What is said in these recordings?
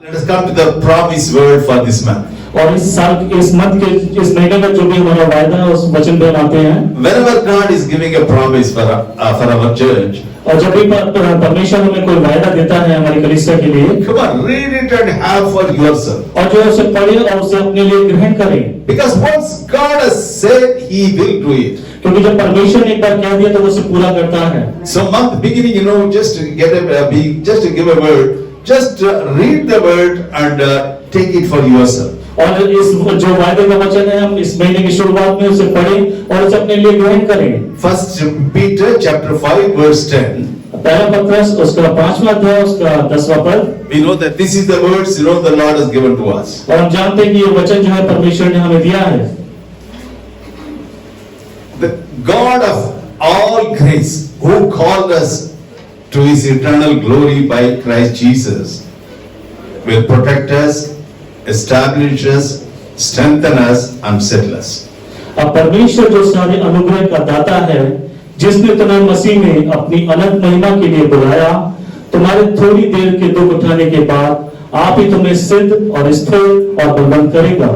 Let us come to the promise word for this month. और इस साल इस महीने का जो भी हमारा वायदा है उस वचन पे हम आते हैं। Whenever God is giving a promise for our church, और जब भी परमेश्वर हमें कोई वायदा देता है हमारी कलीसिया के लिए, come on, read it and have for yourself. और जो है उसे पढ़े और उसे अपने लिए ग्रहण करें। Because once God has said, He will do it. क्योंकि जब परमेश्वर ने एक बार कह दिया तो वो उसे पूरा करता है। So month beginning, just to give a word, just read the word and take it for yourself. और इस जो वायदे का वचन है हम इस महीने की शुरुआत में उसे पढ़ें और उसे अपने लिए ग्रहण करें। First Peter chapter 5 verse 10. पहला पत्रस उसका 5वां अध्याय उसका 10वां पद। We know that this is the words the Lord has given to us. और हम जानते हैं कि ये वचन जो है परमेश्वर ने हमें दिया है। The God of all grace, who called us to His eternal glory by Christ Jesus, will protect us, establish us, strengthen us, and settle us. अब परमेश्वर जो सारे अनुग्रह का दाता है, जिसने तुम्हें मसीह में अपनी अनंत महिमा के लिए बुलाया, तुम्हारे थोड़ी देर के दुख उठाने के बाद आप ही तुम्हें सिद्ध और स्थिर और बलवंत करेगा।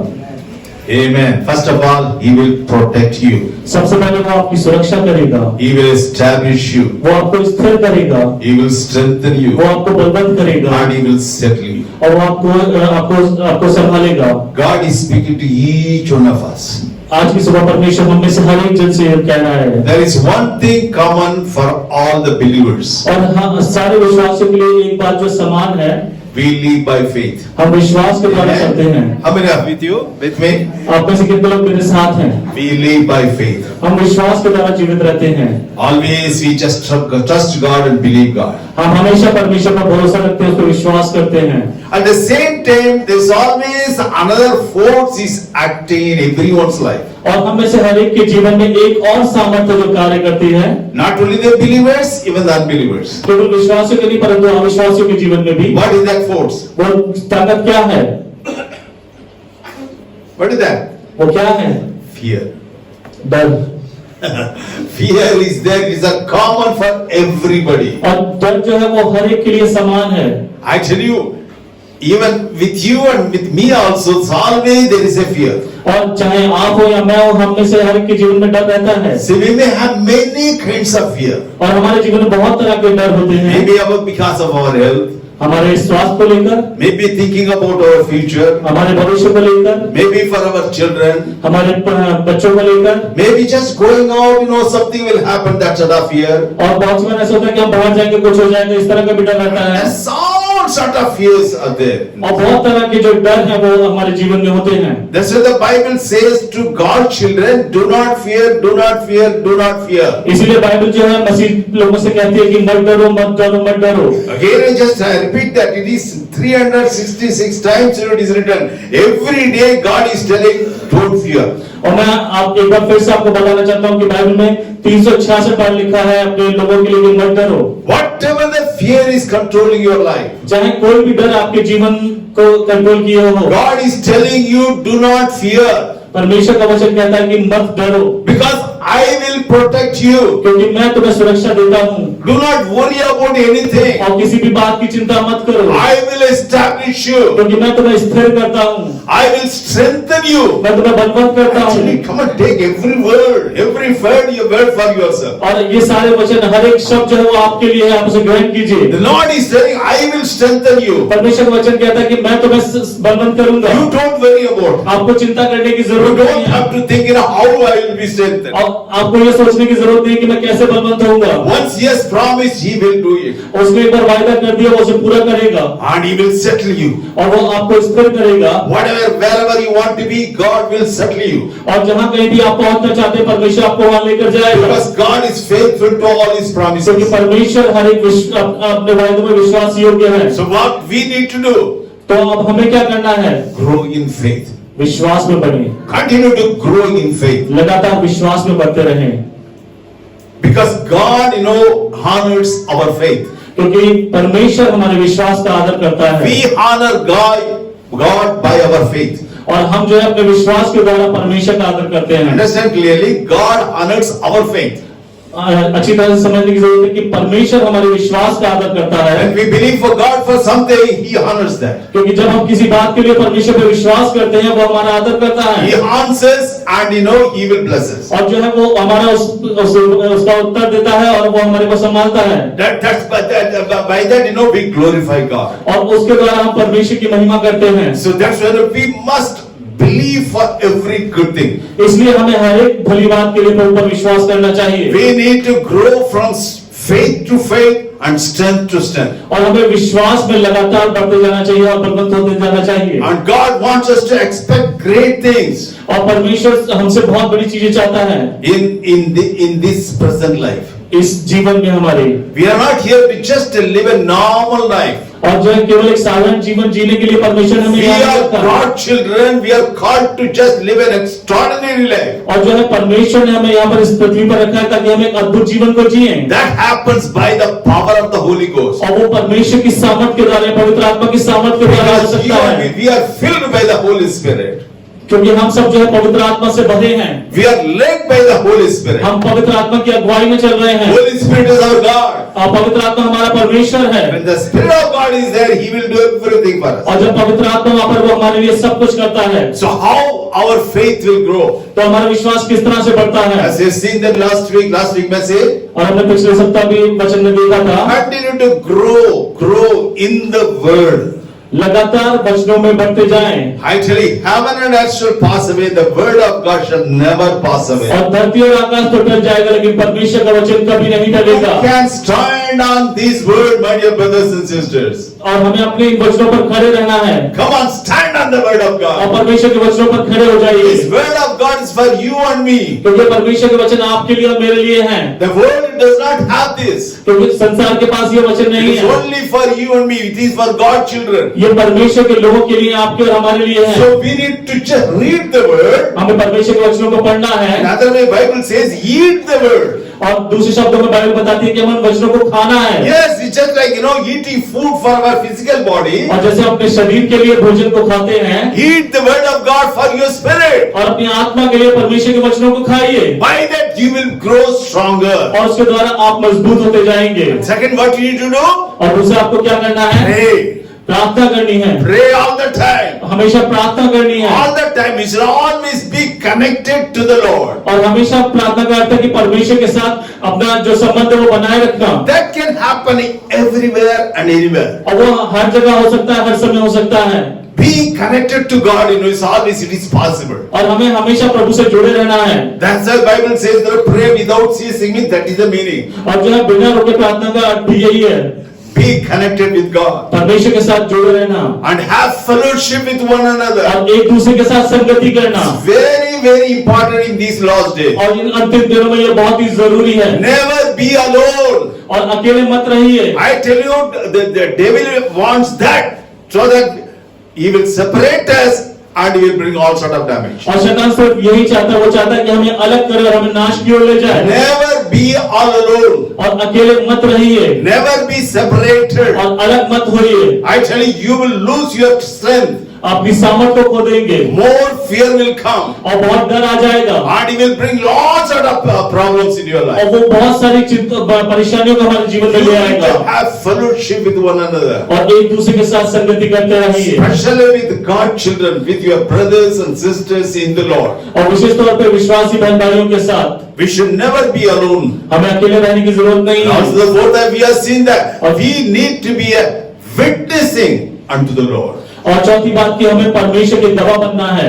Amen. First of all, He will protect you. सबसे पहले वो आपकी सुरक्षा करेगा। He will establish you. वो आपको स्थिर करेगा। He will strengthen you. वो आपको बलवंत करेगा। And He will settle you. और वो आपको संभालेगा। God is speaking to each one of us. आज की सुबह परमेश्वर हम में से हर एक जन से कह रहा है। There is one thing common for all the believers. और हाँ, सारे विश्वासियों के लिए एक बात जो समान है, We live by faith. हम विश्वास के द्वारा चलते हैं। How many are with you? With me? आप में से कितने लोग मेरे साथ हैं? We live by faith. हम विश्वास के द्वारा जीवित रहते हैं। Always we just trust God and believe God. हम हमेशा परमेश्वर पर भरोसा रखते हैं, उस पर विश्वास करते हैं। At the same time, there is always another force is acting in everyone's life. और हम में से हर एक के जीवन में एक और सामर्थ्य जो कार्य करती है। Not only the believers, even the unbelievers. केवल विश्वासियों के नहीं परंतु अविश्वासियों के जीवन में भी। What is that force? वो ताकत क्या है? What is that? वो क्या है? Fear. डर। Fear is there. Is a common for everybody. और डर जो है वो हर एक के लिए समान है। I tell you, even with you and with me also, always there is a fear. और चाहे आप हो या मैं हो, हम में से हर एक के जीवन में डर रहता है। So we may have many kinds of fear. और हमारे जीवन में बहुत तरह के डर होते हैं। Maybe about because of our health. हमारे स्वास्थ्य को लेकर, Maybe thinking about our future. हमारे भविष्य को लेकर, Maybe for our children. हमारे बच्चों को लेकर, Maybe just going out, something will happen. That sort of fear. और बहुत बार ऐसा होता है कि हम बाहर जाएंगे कुछ हो जाएगा, इस तरह का भी डर रहता है। And all sort of fears are there. और बहुत तरह के जो डर है वो हमारे जीवन में होते हैं। That's why the Bible says to God's children, do not fear, do not fear, do not fear. इसीलिए बाइबल जो है मसीह लोगों से कहती है कि मत डरो, मत डरो, मत डरो। Again, I just repeat that it is 366 times it is written. Every day God is telling, don't fear. और मैं आप एक बार फिर से आपको बताना चाहता हूँ कि बाइबल में 366 बार लिखा है अपने लोगों के लिए कि मत डरो। Whatever the fear is controlling your life. चाहे कोई भी डर आपके जीवन को कंट्रोल किए हो। God is telling you, do not fear. परमेश्वर का वचन कहता है कि मत डरो। Because I will protect you. क्योंकि मैं तुम्हें सुरक्षा देता हूँ। Do not worry about anything. और किसी भी बात की चिंता मत करो। I will establish you. क्योंकि मैं तुम्हें स्थिर करता हूँ। I will strengthen you. मैं तुम्हें बलवंत करता हूँ। Actually, come and take every word for yourself. और ये सारे वचन हर एक शब्द जो है वो आपके लिए है, आप उसे ग्रहण कीजिए। The Lord is saying, I will strengthen you. परमेश्वर का वचन कहता है कि मैं तुम्हें बलवंत करूंगा। You don't worry about. आपको चिंता करने की You जरूरत don't नहीं है। have to think, how I will be strengthened. और आपको ये सोचने की जरूरत नहीं कि मैं कैसे बलवंत होऊंगा। Once He has promised, He will do it. उसने एक बार वायदा कर दिया, वो उसे पूरा करेगा। And He will settle you. और वो आपको स्थिर करेगा। Wherever you want to be, God will settle you. और जहाँ कहीं भी आप पहुंचना चाहते हैं, परमेश्वर आपको वहां लेकर जाएगा। Because God is faithful to all His promises. क्योंकि परमेश्वर हर एक अपने वायदों में विश्वास योग्य है। So what we need to do? तो अब हमें क्या करना है? Grow in faith. विश्वास में बढ़े। Continue to grow in faith. लगातार विश्वास में बढ़ते रहें। Because God, honors our faith. क्योंकि परमेश्वर हमारे विश्वास का आदर करता है। We honor God by our faith. और हम जो है अपने विश्वास के द्वारा परमेश्वर का आदर करते हैं। Understand clearly, God honors our faith. अच्छी तरह से समझने की जरूरत है कि परमेश्वर हमारे विश्वास का आदर करता है, When we believe for God for something, He honors that. क्योंकि जब हम किसी बात के लिए परमेश्वर पर विश्वास करते हैं वो हमारा आदर करता He है, answers and He will bless us. और जो है वो हमारा उसका उत्तर देता है और वो हमारे को संभालता है, By that we glorify God. और उसके द्वारा हम परमेश्वर की महिमा करते हैं। So that's why we must believe for every good thing. इसलिए हमें हर एक भली बात के लिए प्रभु पर विश्वास करना चाहिए, We need to grow from faith to faith and strength to strength. और हमें विश्वास में लगातार बढ़ते जाना चाहिए और बलवंत होते जाना चाहिए। And God wants us to expect great things और परमेश्वर हमसे बहुत बड़ी चीजें चाहता है in this present life. इस जीवन में हमारे। We are not here to just live a normal life. और जो है केवल एक साधारण जीवन जीने के लिए परमेश्वर हमें We यहाँ are रखा है। God's children. We are called to just live an extraordinary life. और जो है परमेश्वर ने हमें यहाँ पर इस पृथ्वी पर रखा है ताकि हम एक अद्भुत जीवन को जिए, That happens by the power of the Holy Ghost. और वो परमेश्वर की सामर्थ के द्वारा, पवित्र आत्मा की सामर्थ के द्वारा हो Because you सकता and है, me, we are filled by the Holy Spirit. क्योंकि हम सब जो है पवित्र आत्मा से भरे हैं, We are led by the Holy Spirit. हम पवित्र आत्मा की अगुवाई में चल रहे हैं, Holy Spirit is our God. और पवित्र आत्मा हमारा परमेश्वर है, When the Spirit of God is there, He will do everything for us. और जब पवित्र आत्मा वहां पर वो हमारे लिए सब कुछ करता है, So how our faith will grow? तो हमारा विश्वास किस तरह से बढ़ता है। As you've seen that last week message, और हमने पिछले सप्ताह भी वचन में देखा था, continue to grow in the Word. लगातार वचनों में बढ़ते जाएं, I tell you, heaven and earth shall pass away, the Word of God shall never pass away. और धरती और आकाश तो टल जाएगा लेकिन परमेश्वर का वचन कभी नहीं You टलेगा। can stand on this Word, my dear brothers and sisters. और हमें अपने इन वचनों पर खड़े रहना है, Come on, stand on the Word of और God. परमेश्वर के वचनों पर खड़े हो जाइए, This Word of God is for you and me. क्योंकि परमेश्वर के वचन आपके लिए और मेरे लिए हैं, The world does not have this. क्योंकि संसार के पास ये वचन It नहीं is है, only for you and me. It is for God's children. ये परमेश्वर के लोगों के लिए, आपके और हमारे लिए है। So we need to just read the Word. हमें परमेश्वर के वचनों को पढ़ना है, Another way, Bible says, eat the Word. और दूसरे शब्दों में बाइबल बताती है कि हमें वचनों को खाना है, Yes, it's just like eating food for our physical body. और जैसे अपने शरीर के लिए भोजन को खाते हैं, Eat the Word of God for your spirit. और अपनी आत्मा के लिए परमेश्वर के वचनों को खाइए, By that you will grow stronger. और उसके द्वारा आप मजबूत होते जाएंगे। Second, what you need to do? और दूसरा आपको क्या करना है? Pray. प्रार्थना करनी है, Pray all the time. हमेशा प्रार्थना करनी है, All the time. You should always be connected to the Lord. और हमेशा प्रार्थना करते हैं कि परमेश्वर के साथ अपना जो संबंध है वो बनाए रखना, That can happen everywhere and anywhere. और वो हर जगह हो सकता है, हर समय हो सकता है, Being connected to God, it is possible. और हमें हमेशा प्रभु से जुड़े रहना है। That's why Bible says that pray without ceasing. Means that is the meaning. और जो है बिना रुके प्रार्थना का अर्थ भी यही है, Be connected with God परमेश्वर के साथ जुड़े रहना, and have fellowship with one another. और एक दूसरे के साथ संगति करना, Very, very important in these last days. और इन अंतिम दिनों में ये बहुत ही जरूरी है। Never be alone. और अकेले मत रहिए, I tell you, the devil wants that so that he will separate us and he will bring all sort of damage. और शैतान सिर्फ यही चाहता है, वो चाहता है कि हमें अलग करे और हमें नाश की ओर ले जाए। Never be all alone. और अकेले मत रहिए, Never be separated. और अलग मत होइए, I tell you, you will lose your strength. अपनी सामर्थ को खो देंगे, More fear will come और बहुत डर आ जाएगा, and he will bring lots of problems in your life. और वो बहुत सारी परेशानियों को हमारे जीवन में You ले need आएगा। to have fellowship with one another. और एक दूसरे के साथ संगति करते रहिए, Especially with God's children, with your brothers and sisters in the Lord. और विशेष तौर पर विश्वासी बहन भाइयों के साथ We should never be alone. हमें अकेले रहने की जरूरत नहीं है। Also the fourth time we have seen that we need to be a witnessing unto the Lord. और चौथी बात की हमें परमेश्वर के गवाह बनना है।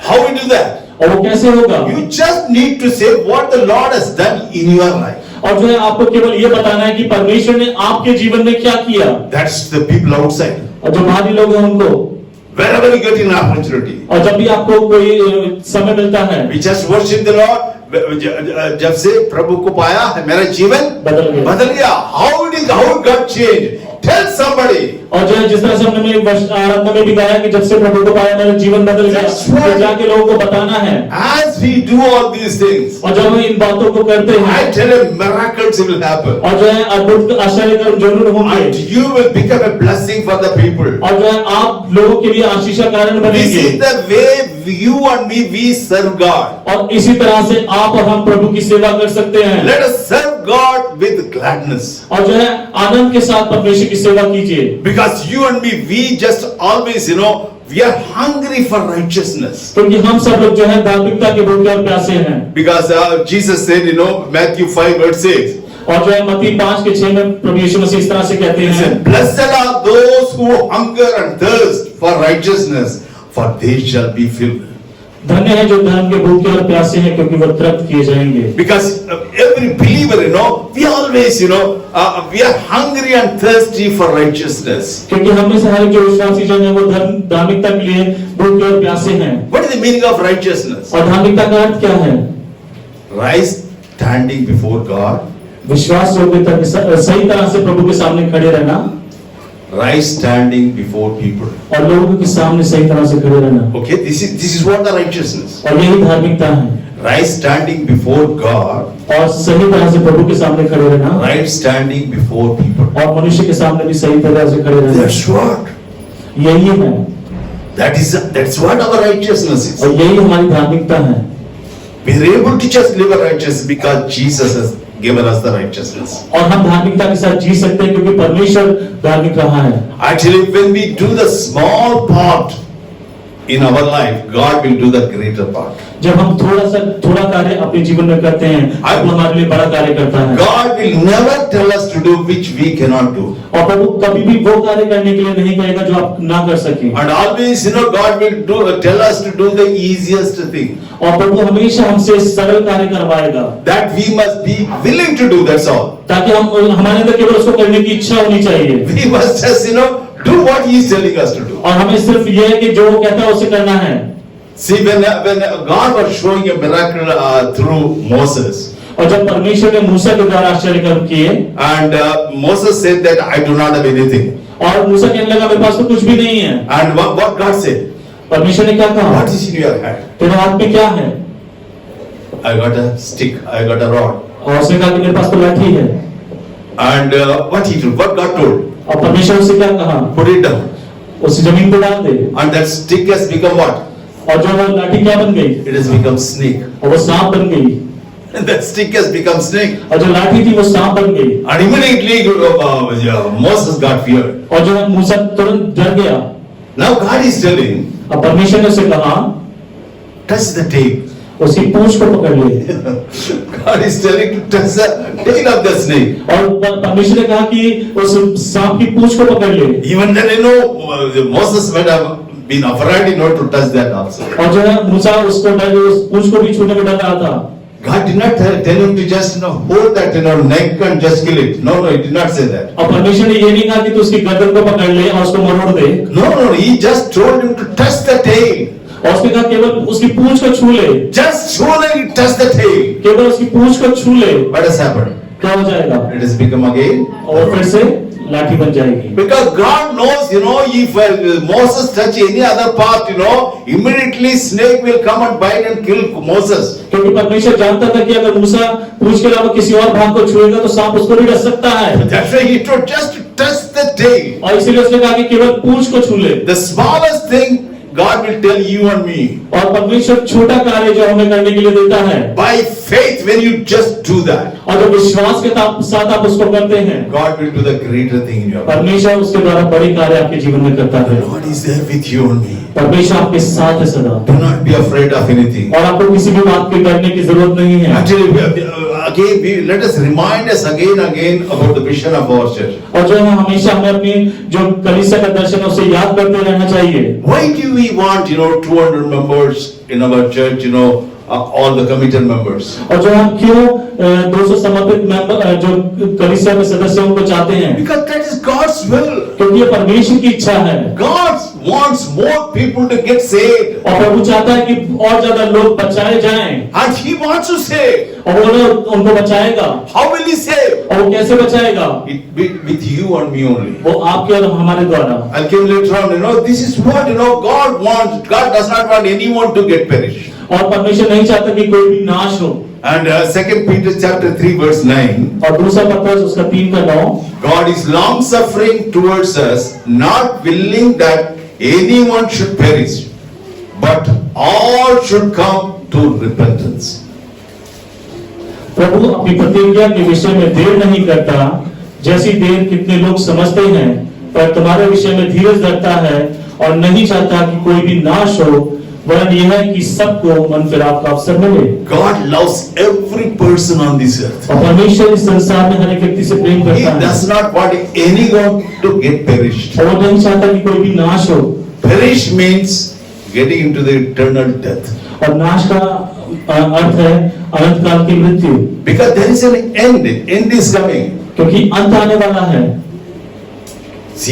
How we do that? और वो कैसे होगा? You just need to say what the Lord has done in your life. और जो है आपको केवल ये बताना है कि परमेश्वर ने आपके जीवन में क्या किया। That's the people outside. और जो बाहरी लोग हैं उनको, Wherever you get an opportunity, और जब भी आपको कोई समय मिलता है, we just worship the Lord. जब से प्रभु को पाया मेरा जीवन बदल गया। How it got changed? Tell somebody. और जो है जिस तरह से हमने आराधना में भी गाया कि जब से प्रभु को पाया मेरा जीवन बदल गया, That's right. तो जाके लोगों को बताना है। As we do all these things, और जब हम इन बातों को करते हैं, I tell you, miracles will happen. और जो है अद्भुत आश्चर्य कर्म जरूर होंगे, And you will become a blessing for the people. और जो है आप लोगों के लिए आशीष का कारण This बनेंगे। is the way you and me, we serve God. और इसी तरह से आप और हम प्रभु की सेवा कर सकते हैं। Let us serve God with gladness. और जो है आनंद के साथ परमेश्वर की सेवा कीजिए, Because you and me, we just always, we are hungry for righteousness. क्योंकि हम सब लोग जो है धार्मिकता के भूखे और प्यासे हैं। Because Jesus said, Matthew 5 verse 6, और जो है मत्ती 5:6 में प्रभु यीशु मसीह इस तरह से कहते he हैं, said, blessed are those who hunger and thirst for righteousness, for they shall be filled. धन्य है जो धर्म के भूखे और प्यासे हैं, क्योंकि वह तृप्त किए जाएंगे। Because every believer, we always, we are hungry and thirsty for righteousness. क्योंकि हम में से हर एक जो विश्वासी जन है वो धार्मिकता के लिए भूखे और प्यासे हैं। What is the meaning of righteousness? और धार्मिकता का अर्थ क्या है? Right standing before God, विश्वास योग्यता के सही तरह से प्रभु के सामने खड़े रहना, right standing before people. और लोगों के सामने सही तरह से खड़े रहना। Okay, this is what the righteousness. और यही धार्मिकता है। Right standing before God, और सही तरह से प्रभु के सामने खड़े रहना, right standing before people. और मनुष्य के सामने भी सही तरह से खड़े रहना। That's what. यही है, That's what our righteousness is. और यही हमारी धार्मिकता है। We are able to just live a righteousness because Jesus has given us the righteousness. और हम धार्मिकता के साथ जी सकते हैं क्योंकि परमेश्वर धार्मिक रहा है। Actually, when we do the small part in our life, God will do the greater part. जब हम थोड़ा कार्य अपने जीवन में करते हैं, प्रभु हमारे लिए बड़ा कार्य करता है। God will never tell us to do which we cannot do. और प्रभु कभी भी वो कार्य करने के लिए नहीं कहेगा जो आप ना कर सके। And always, God will tell us to do the easiest thing. और प्रभु हमेशा हमसे सरल कार्य करवाएगा। That we must be willing to do. That's all. ताकि हम हमारे अंदर केवल उसको करने की इच्छा होनी चाहिए। We must just, do what He is telling us to do. और हमें सिर्फ ये है कि जो वो कहता है उसे करना है। See, when God was showing a miracle through Moses, और जब परमेश्वर ने मूसा के द्वारा आश्चर्य कर्म किए, and Moses said that I do not have anything. और मूसा कहने लगा मेरे पास तो कुछ भी नहीं है। And what God said? परमेश्वर ने क्या कहा? What is in your hand? तेरे हाथ में क्या है? I got a stick. I got a rod. और उसने कहा कि मेरे पास तो लाठी है। And what he told? What God told? और परमेश्वर उसे क्या कहा? Put it down. उसे जमीन पर डाल दे। And that stick has become what? और जो वो लाठी क्या बन गई? It has become snake. और वो सांप बन गई। And that stick has become snake. और जो लाठी थी वो सांप बन गई। And immediately Moses got feared. और जो है मूसा तुरंत डर गया। Now God is telling, अब परमेश्वर ने उसे कहा, touch the tail. उसकी पूंछ को पकड़ ले। God is telling to touch the tail of the snake. और परमेश्वर ने कहा कि उस सांप की पूंछ को पकड़ ले। Even then, Moses might have been afraid, to touch that also. और जो है मूसा उसको उस पूंछ को भी छूने में डर रहा था। God did not tell him to just hold that neck and just kill it. No, He did not say that. और परमेश्वर ने ये नहीं कहा कि तू उसकी गर्दन को पकड़ ले और उसको मरोड़ दे। No, He just told him to touch the tail. और उसने कहा केवल उसकी पूंछ को छू ले। Just show that you touch the tail. केवल उसकी पूंछ को छू ले। What has happened? क्या हो जाएगा? It has become again. और फिर से लाठी बन जाएगी। Because God knows, if Moses touch any other part, immediately snake will come and bite and kill Moses. क्योंकि परमेश्वर जानता था कि अगर मूसा पूंछ के अलावा किसी और भाग को छुएगा तो सांप उसको भी डस सकता है। That's why He told just to touch the tail. और इसीलिए उसने कहा कि केवल पूंछ को छू ले। The smallest thing God will tell you and me. और परमेश्वर छोटा कार्य जो हमें करने के लिए देता है, By faith, when you just do that, और जब विश्वास के साथ आप उसको करते हैं, God will do the greater thing in your life. परमेश्वर उसके द्वारा बड़े कार्य आपके जीवन में करता है। God is there with you and me. परमेश्वर आपके साथ है सदा। Do not be afraid of anything. और आपको किसी भी बात की डरने की जरूरत नहीं है। Actually, let us remind us again about the vision of our church. और जो है हमेशा हमें अपनी जो कलीसिया का दर्शन है उसे याद करते रहना चाहिए। Why do we want 200 members in our church, all the committed members? और जो हम क्यों 200 समर्पित मेंबर जो कलीसिया के सदस्य उनको चाहते हैं? Because that is God's will. क्योंकि ये परमेश्वर की इच्छा है। God wants more people to get saved. और प्रभु चाहता है कि और ज्यादा लोग बचाए जाएं, And he wants to save. और वो लोग उनको बचाएगा। How will he save? और वो कैसे बचाएगा? With you and me only. वो आपके और हमारे द्वारा। I'll give later on, this is what, God wants. God does not want anyone to get perished. और परमेश्वर नहीं चाहता कि कोई भी नाश हो। And 2 Peter chapter 3 verse 9. और दूसरा पत्रस उसका 3:9, God is long suffering towards us, not willing that anyone should perish, but all should come to repentance. प्रभु अपनी प्रतिज्ञा के विषय में देर नहीं करता, जैसी देर कितने लोग समझते हैं, पर तुम्हारे विषय में धीरज धरता है और नहीं चाहता कि कोई भी नाश हो, वरन यह है कि सबको मन फिराव का अवसर मिले। God loves every person on this earth. और परमेश्वर इस संसार में हर एक व्यक्ति से प्रेम He करता है, does not want anyone to get perished. और वो नहीं चाहता कि कोई भी नाश हो। Perish means getting into the eternal death. और नाश का अर्थ है अनंत काल की मृत्यु, Because there is an end. End is coming. क्योंकि अंत आने वाला है।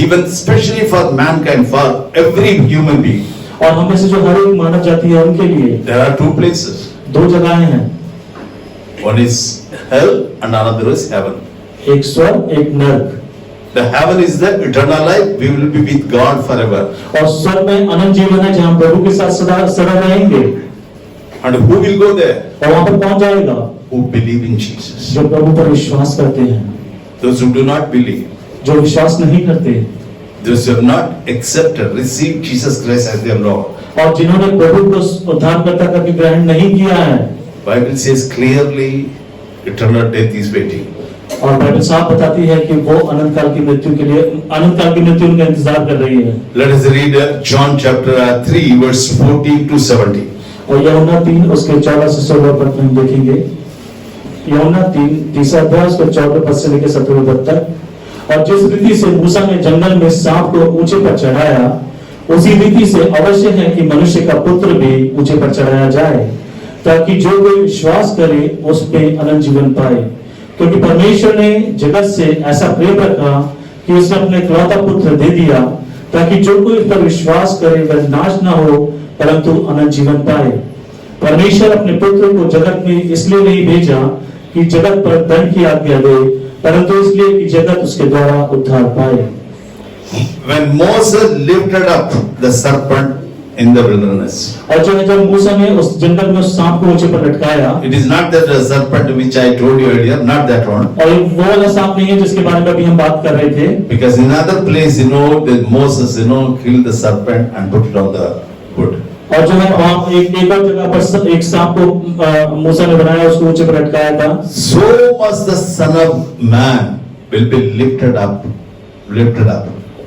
Even especially for mankind, for every human being. और हम में से जो हर एक मानव जाति है उनके लिए There are two places. दो जगहें हैं, One is hell and another is heaven. एक स्वर्ग एक नरक। The heaven is the eternal life. We will be with God forever. और स्वर्ग में अनंत जीवन है जहाँ प्रभु के साथ सदा रहेंगे। And who will go there? और वहां पर कौन जाएगा? Who believe in Jesus. जो प्रभु पर विश्वास करते हैं। Those who do not believe, जो विश्वास नहीं करते, those who have not accepted, received Jesus Christ as their Lord. और जिन्होंने प्रभु को उद्धारकर्ता करके ग्रहण नहीं किया है, Bible says clearly, eternal death is waiting. और बाइबल साफ बताती है कि वो अनंत काल की मृत्यु के लिए, अनंत काल की मृत्यु उनका इंतजार कर रही है। Let us read John chapter 3 verse 14 to 17. और यूहन्ना 3 उसके 14 से 16 पद में हम देखेंगे। यूहन्ना 3 तीसरा अध्याय उसके 14 पद से लेकर 17 पद तक। और जिस रीति से मूसा ने जंगल में सांप को ऊंचे पर चढ़ाया, उसी रीति से अवश्य है कि मनुष्य का पुत्र भी ऊंचे पर चढ़ाया जाए, ताकि जो कोई विश्वास करे उस पे अनंत जीवन पाए। क्योंकि परमेश्वर ने जगत से ऐसा प्रेम रखा कि उसने अपने इकलौता पुत्र दे दिया, ताकि जो कोई इस पर विश्वास करे वह नाश न हो परंतु अनंत जीवन पाए। परमेश्वर अपने पुत्र को जगत में इसलिए नहीं भेजा कि जगत पर दंड की आज्ञा दे, परंतु इसलिए कि जगत उसके द्वारा उद्धार पाए। When Moses lifted up the serpent in the wilderness, और जब मूसा ने उस जंगल में उस सांप को ऊंचे पर लटकाया, it is not that the serpent which I told you earlier, not that one. और वो वाला सांप नहीं है जिसके बारे में अभी हम बात कर रहे थे, Because in another place, that Moses, killed the serpent and put it on the wood. और जो है वहाँ एक और जगह पर एक सांप को मूसा ने बनाया, उसको ऊंचे पर लटकाया था। So must the Son of Man will be lifted up.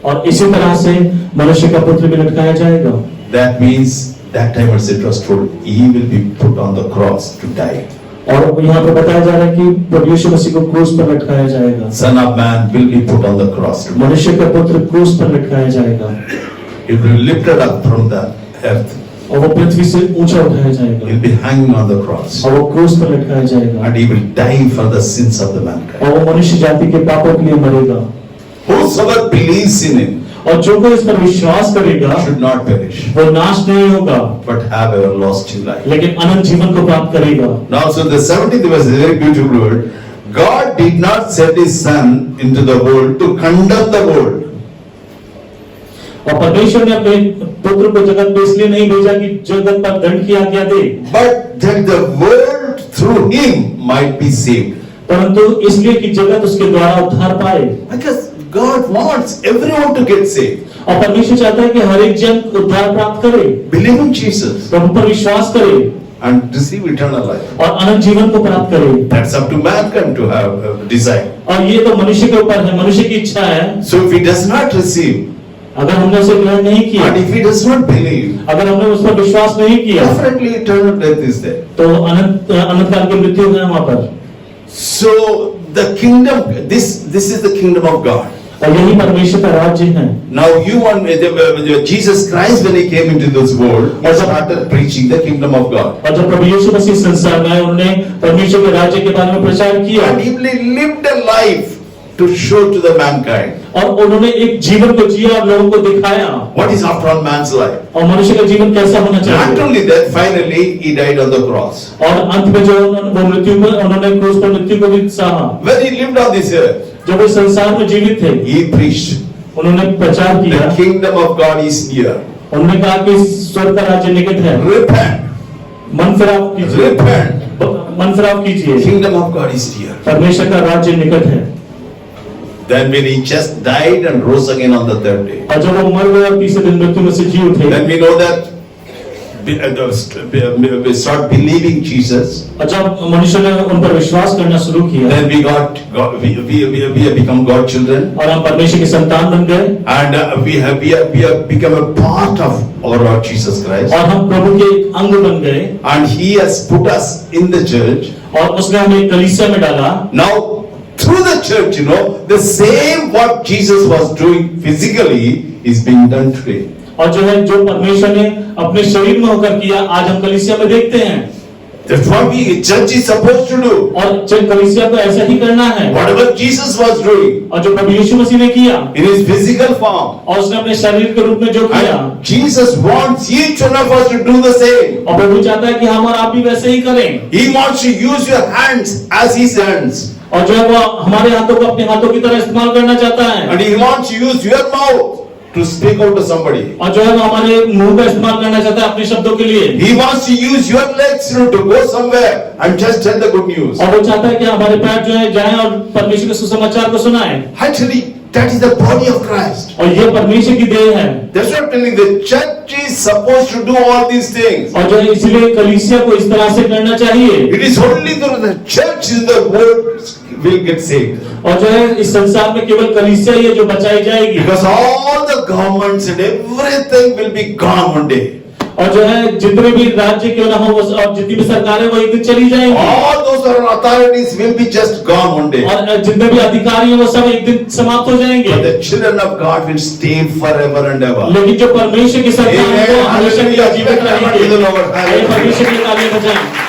और इसी तरह से मनुष्य का पुत्र भी लटकाया जाएगा। That means that time as it was told, he will be put on the cross to die. और यहाँ पर बताया जा रहा है कि प्रभु यीशु मसीह को क्रूस पर लटकाया जाएगा। Son of Man will be put on the cross to die. मनुष्य का पुत्र क्रूस पर लटकाया जाएगा। He will be lifted up from the earth. और वो पृथ्वी से ऊंचा उठाया He जाएगा, will be hanging on the cross. और वो क्रूस पर लटकाया जाएगा, And he will die for the sins of the mankind. और वो मनुष्य जाति के पापों के लिए मरेगा। Whosoever believes in him और जो कोई इस पर विश्वास करेगा should not perish, वो नाश नहीं होगा, but have everlasting life. लेकिन अनंत जीवन को प्राप्त करेगा। Now, so the 70th verse is a very beautiful word. God did not send his son into the world to condemn the world. और परमेश्वर ने अपने पुत्र को जगत में इसलिए नहीं भेजा कि जगत पर दंड की आज्ञा दे, But that the world through him might be saved. परंतु इसलिए कि जगत उसके द्वारा उद्धार पाए। Because God wants everyone to get saved. और परमेश्वर चाहता है कि हर एक जन उद्धार प्राप्त करे, Believe in Jesus प्रभु पर विश्वास करे and receive eternal life. और अनंत जीवन को प्राप्त करे। That's up to mankind to have desire. और ये तो मनुष्य के ऊपर है, मनुष्य की इच्छा है। So if he does not receive, अगर हमने उसे ग्रहण नहीं किया, and if he does not believe, अगर हमने उस पर विश्वास नहीं किया, definitely eternal death is there. तो अनंत काल की मृत्यु है वहां पर। So the kingdom, this is the kingdom of God. और यही परमेश्वर का राज्य है। Now you want Jesus Christ, when he came into this world, he started preaching the kingdom of God. और जब प्रभु यीशु मसीह संसार में आए, उन्होंने परमेश्वर के राज्य के बारे में प्रचार किया, And he lived a life to show to the mankind और उन्होंने एक जीवन को जिया और लोगों को दिखाया what is after all man's life. और मनुष्य का जीवन कैसा होना Not चाहिए। only that, finally he died on the cross. और अंत में जो वो मृत्यु में उन्होंने क्रूस पर मृत्यु को भी सहा। When he lived on this earth, जब वो संसार में जीवित थे he preached, उन्होंने प्रचार किया, the kingdom of God is near. उन्होंने कहा कि स्वर्ग का राज्य निकट है, Repent, मन फिराव कीजिए, repent. मन फिराव कीजिए, Kingdom of God is near. परमेश्वर का राज्य निकट है। Then when he just died and rose again on the third day, और जब वो मर गए और तीसरे दिन मृत्यु में से जी उठे, then we know that we start believing Jesus. और जब मनुष्य ने उन पर विश्वास करना शुरू किया, Then we have become God children, और हम परमेश्वर के संतान बन गए, and we have become a part of our Lord Jesus Christ, और हम प्रभु के एक अंग बन गए, and He has put us in the church. और उसने हमें कलीसिया में डाला। Now through the church, the same what Jesus was doing physically is being done today. और जो परमेश्वर ने अपने शरीर में होकर किया, आज हम कलीसिया में देखते हैं। That's what church is supposed to do. और कलीसिया को ऐसा ही करना है। Whatever Jesus was doing और जो प्रभु यीशु मसीह ने किया, in His physical form, और उसने अपने शरीर के रूप में जो किया, and Jesus wants each one of us to do the same. और प्रभु चाहता है कि हम और आप भी वैसे ही करें। He wants to use your hands as His hands, और जो है वो हमारे हाथों को अपने हाथों की तरह इस्तेमाल करना चाहता है, and He wants to use your mouth to speak out to somebody. और जो है वो हमारे मुंह का इस्तेमाल करना चाहता है अपने शब्दों के लिए। He wants to use your legs to go somewhere and just tell the good news. और वो चाहता है कि हमारे पैर जो है जाएं और परमेश्वर के सुसमाचार को सुनाएं। Actually, that is the body of Christ. और ये परमेश्वर की देह है। That's what I'm telling you. The church is supposed to do all these things. और जो है इसलिए कलीसिया को इस तरह से करना चाहिए। It is only through the church in the world will get saved. और जो है इस संसार में केवल कलीसिया ही है जो बचाई जाएगी। Because all the governments and everything will be gone one day. और जो है जितने भी राज्य क्यों ना हो वो और जितनी भी सरकारें वो एक दिन चली जाएंगी। All those authorities will be just gone one day. और जितने भी अधिकारी हैं वो सब एक दिन समाप्त हो जाएंगे। But the children of God will stay forever and ever. लेकिन जो परमेश्वर की संतान है वो हमेशा के लिए जीवित रहेंगे। आइए परमेश्वर के तालियां बजाएं।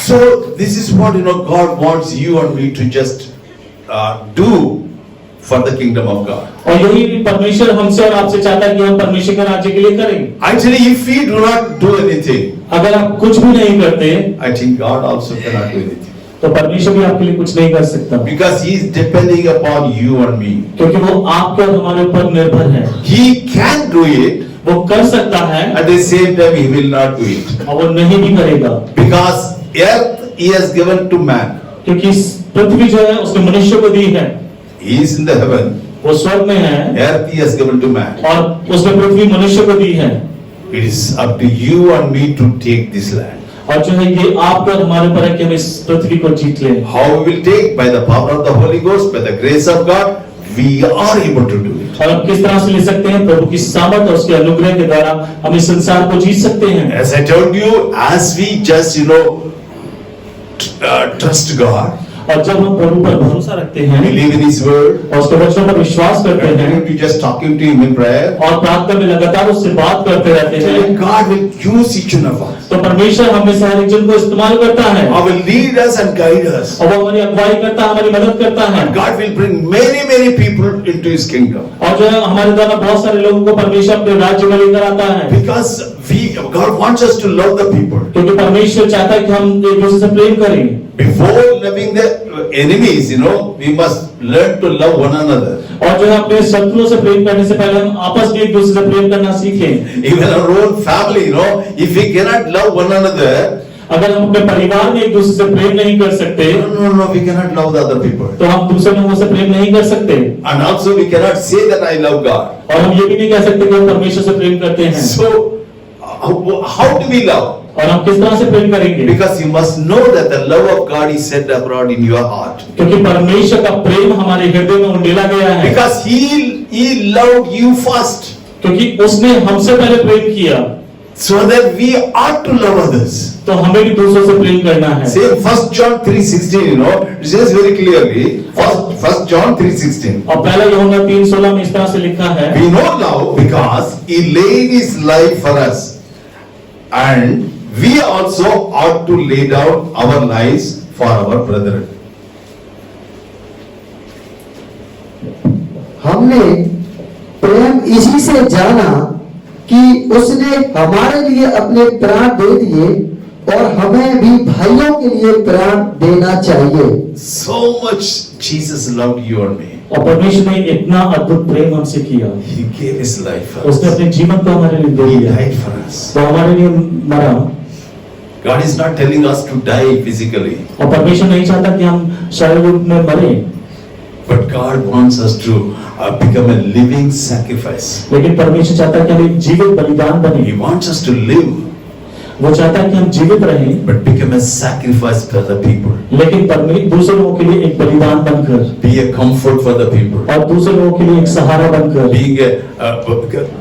So this is what God wants you and me to just do for the kingdom of God. और यही परमेश्वर हमसे और आपसे चाहता है कि हम परमेश्वर के राज्य के लिए करें। Actually, if we do not do anything, अगर आप कुछ भी नहीं करते, I think God also cannot do anything. तो परमेश्वर भी आपके लिए कुछ नहीं कर सकता। Because He is depending upon you and me. क्योंकि वो आपके और हमारे ऊपर निर्भर है। He can do it. वो कर सकता है। At the same time, He will not do it. और वो नहीं भी करेगा। Because earth He has given to man. क्योंकि पृथ्वी जो है उसने मनुष्य को दी है। He is in the heaven. वो स्वर्ग में है। Earth He has given to man. और उसने पृथ्वी मनुष्य को दी है। It is up to you and me to take this land. और जो है ये आपका और हमारे ऊपर है कि हम इस पृथ्वी को जीत लें। How we will take? By the power of the Holy Ghost, by the grace of God, we are able to do it. और हम किस तरह से ले सकते हैं? प्रभु की सामर्थ और उसके अनुग्रह के द्वारा हम इस संसार को जीत सकते हैं। As I told you, as we just trust God, और जब हम प्रभु पर भरोसा रखते हैं, believe in His word, और उसके वचनों पर विश्वास करते हैं, continue to just talking to Him in prayer, और प्रार्थना में लगातार उससे बात करते रहते हैं, then God will use each one of us. तो परमेश्वर हमें से हर एक जन को इस्तेमाल करता है, He will lead us and guide us. और वो हमारी अगुवाई करता है, हमारी मदद करता है, God will bring many people into His kingdom. और जो है हमारे द्वारा बहुत सारे लोगों को परमेश्वर अपने राज्य में लेकर आता है। Because God wants us to love the people. क्योंकि परमेश्वर चाहता है कि हम एक दूसरे से प्रेम करें। Before loving the enemies, we must learn to love one another. और जो है अपने शत्रुओं से प्रेम करने से पहले हम आपस में एक दूसरे से प्रेम करना सीखें। Even our own family, if we cannot love one another, अगर हम अपने परिवार में एक दूसरे से प्रेम नहीं कर सकते, no, we cannot love the other people. तो हम दूसरे लोगों से प्रेम नहीं कर सकते। And also we cannot say that I love God. और हम ये भी नहीं कह सकते कि हम परमेश्वर से प्रेम करते हैं। So, how do we love? और हम किस तरह से प्रेम करेंगे? Because you must know that the love of God is set abroad in your heart. क्योंकि परमेश्वर का प्रेम हमारे हृदय में उंडेला गया है। Because He loved you first. क्योंकि उसने हमसे पहले प्रेम किया। So that we ought to love others. तो हमें भी दूसरों से प्रेम करना है। Say 1 John 3:16, it says very clearly. 1 John 3:16. और पहला यूहन्ना 3:16 में इस तरह से लिखा है, We know love because He laid His life for us, and we also ought to lay down our lives for our brethren. हमने प्रेम इसी से जाना कि उसने हमारे लिए अपने प्राण दे दिए और हमें भी भाइयों के लिए प्राण देना चाहिए। So much Jesus loved you and me. और परमेश्वर ने इतना अद्भुत प्रेम हमसे किया, He gave his life for उसने us. अपने जीवन को हमारे लिए दे He दिया, died for us. वो हमारे लिए मरा। God is not telling us to die physically, और परमेश्वर नहीं चाहता कि हम शारीरिक रूप में मरे, but God wants us to become a living sacrifice. लेकिन परमेश्वर चाहता है कि हम एक जीवित बलिदान बने। He wants us to live, वो चाहता है कि हम जीवित रहें, but become a sacrifice for the people. लेकिन दूसरे लोगों के लिए एक बलिदान बनकर, Be a comfort for the people. और दूसरे लोगों के लिए एक सहारा बनकर, Being a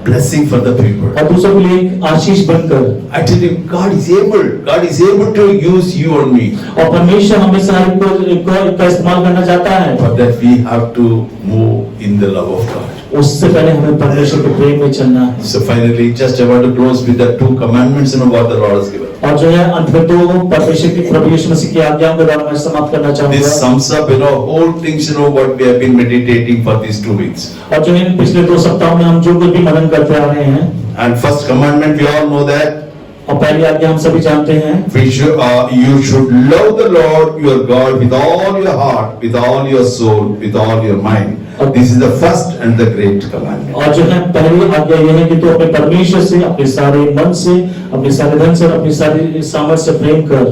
blessing for the people. और दूसरों के लिए एक आशीष बनकर। I tell you, God is able to use you and me. और परमेश्वर हमें सारे को इस्तेमाल करना चाहता है, But that we have to move in the love of God. उससे पहले हमें परमेश्वर के प्रेम में चलना है। So finally, just I want to close with the 2 commandments, what the Lord has given. और जो है अंत में 2 परमेश्वर की प्रभु यीशु मसीह की आज्ञाओं के द्वारा मैं समाप्त करना This चाहूंगा। sums up, whole things, what we have been meditating for these 2 weeks. और जो है पिछले 2 सप्ताहों में हम जो कुछ भी मनन करते आ रहे हैं, And first commandment, we all know that और पहली आज्ञा हम सभी जानते हैं, you should love the Lord your God with all your heart, with all your soul, with all your mind. This is the first and the great commandment. और जो है पहली आज्ञा यह है कि तू अपने परमेश्वर से, अपने सारे मन से, अपने सारे धन से, अपनी सारी सामर्थ से प्रेम कर।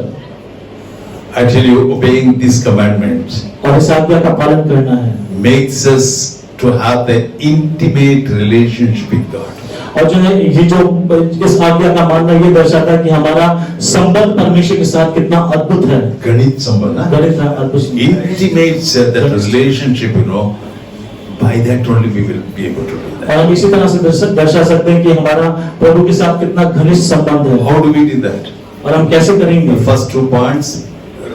I tell you, obeying these commandments और इस आज्ञा का पालन करना है, makes us to have the intimate relationship with God. और जो है ये जो इस आज्ञा का मानना ये दर्शाता है कि हमारा संबंध परमेश्वर के साथ कितना अद्भुत है। गणित संबंध, गणित है अद्भुत। intimates that relationship, by that only we will be able to do that. और हम इसी तरह से दर्शा सकते हैं कि हमारा प्रभु के साथ कितना घनिष्ठ संबंध है। How do we do that? और हम कैसे करेंगे? The first 2 points,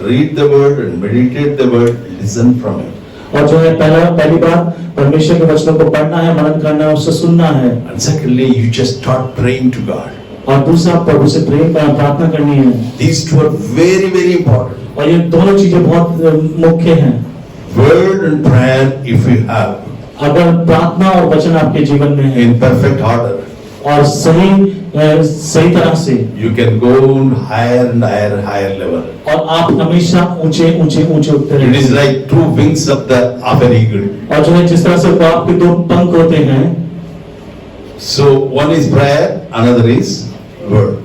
read the word and meditate the word, listen from it. और जो है पहली बात परमेश्वर के वचनों को पढ़ना है, मनन करना है, उससे सुनना है। And secondly, you just start praying to God. और दूसरा प्रभु से प्रार्थना करनी है। These 2 are very, very important. और ये दोनों चीजें बहुत मुख्य हैं। Word and prayer, if you have अगर प्रार्थना और वचन आपके जीवन में है in perfect order, और सही तरह से, you can go on higher level. और आप हमेशा ऊंचे उठते It is रहेंगे। like 2 wings of an eagle. और जो है जिस तरह से आपके 2 पंख होते हैं, So one is prayer, another is word.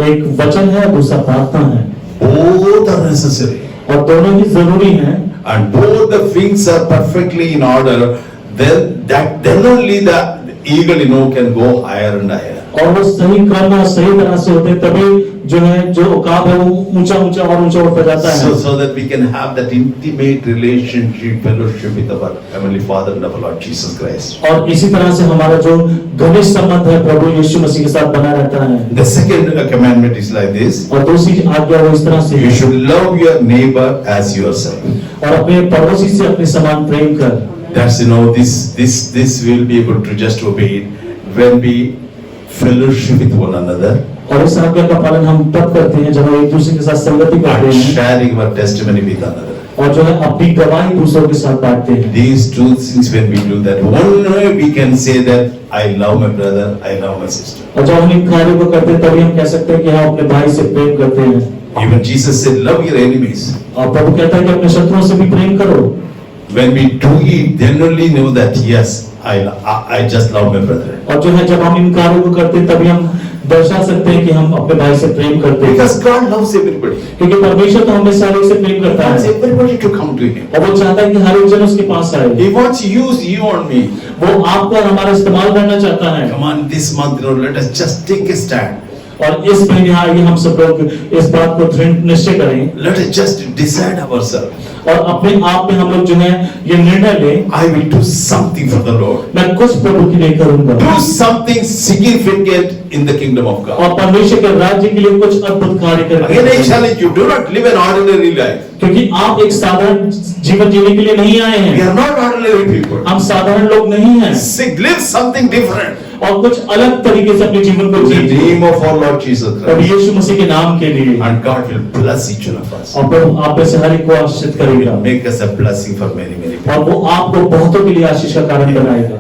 एक वचन है, दूसरा प्रार्थना है, Both are necessary. और दोनों ही जरूरी हैं। And both the wings are perfectly in order. Then only the eagle, can go higher and higher. और वो सही क्रम और सही तरह से होते हैं, तभी जो है जो औकात है वो ऊंचा और ऊंचा उठता जाता है। So that we can have that intimate relationship, fellowship with our Heavenly Father and our Lord Jesus Christ. और इसी तरह से हमारा जो घनिष्ठ संबंध है प्रभु यीशु मसीह के साथ बना रहता है। The second commandment is like this. और दूसरी आज्ञा वो इस तरह से You है, should love your neighbor as yourself. और अपने पड़ोसी से अपने समान प्रेम कर। That's this we'll be able to just obey it when we fellowship with one another और इस आज्ञा का पालन हम तब करते हैं जब हम एक दूसरे के साथ संगति करते and हैं, sharing our testimony with another. और जो है अपनी गवाही दूसरों के साथ बांटते हैं। These 2 things, when we do that, one way we can say that I love my brother, I love my sister. और जब हम इन कार्यों को करते हैं तभी हम कह सकते हैं कि हम अपने भाई से प्रेम करते हैं। Even Jesus said, love your enemies. और प्रभु कहता है कि अपने शत्रुओं से भी प्रेम करो। When we do it, then only know that yes, I just love my brother. और जो है जब हम इन कार्यों को करते हैं तभी हम दर्शा सकते हैं कि हम अपने भाई से प्रेम करते हैं। Because God loves everybody. क्योंकि परमेश्वर तो हमें सारे से प्रेम He करता wants है, everybody to come to Him. और वो चाहता है कि हर एक जन उसके पास आए। He wants to use you and me. वो आपको और हमारा इस्तेमाल करना चाहता है। Come on, this month, let us just take a stand. और इस महीने आइए हम सब लोग इस बात को दृढ़ निश्चय करें, Let us just decide ourselves. और अपने आप में हम लोग जो है ये निर्णय लें, I will do something for the Lord. मैं कुछ प्रभु के लिए करूंगा, Do something significant in the kingdom of God. और परमेश्वर के राज्य के लिए कुछ अद्भुत कार्य Again, I करेंगे। challenge you, do not live an ordinary life. क्योंकि आप एक साधारण जीवन जीने के लिए नहीं आए We हैं, are not ordinary people. हम साधारण लोग नहीं हैं। Live something different. और कुछ अलग तरीके से अपने जीवन को In the जिए name of our Lord Jesus और Christ. यीशु मसीह के नाम के लिए। And God will bless each one of us. और प्रभु आप में से हर एक को आशीषित करेगा Make us a blessing for many, many people. और वो आपको बहुतों के लिए आशीष का कारण बनाएगा।